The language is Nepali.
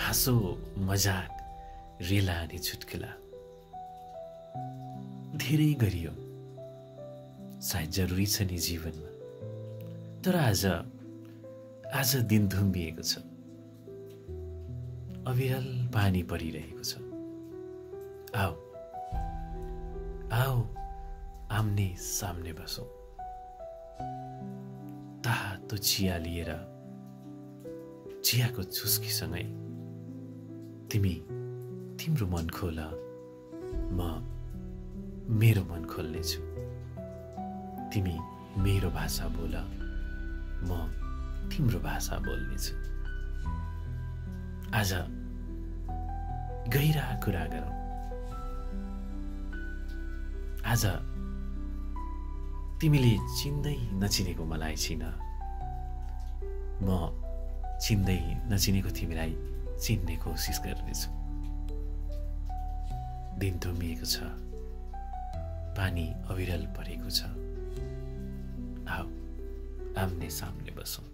हाँसो मजाक रेला अनि चुटकुला धेरै गरियो, सायद जरुरी छ नि जीवनमा। तर आज दिन धुम्बिएको छ, अविरल पानी परिरहेको छ। आओ आम्ने सामने बसौं, तातो चिया लिएर चियाको चुस्कीसँगै तिम्रो मन खोल, म मेरो मन खोल्नेछु। तिमी मेरो भाषा बोल, म तिम्रो भाषा बोल्नेछु। आज गहिरा कुरा गरौँ। आज तिमीले चिन्दै नचिनेको मलाई चिन, म चिन्दै नचिनेको तिमीलाई चिन्ने कोसिस गर्नेछु। दिन धुम्मिएको छ, पानी अविरल परेको छ। आओ आम्ने सामने बसौं।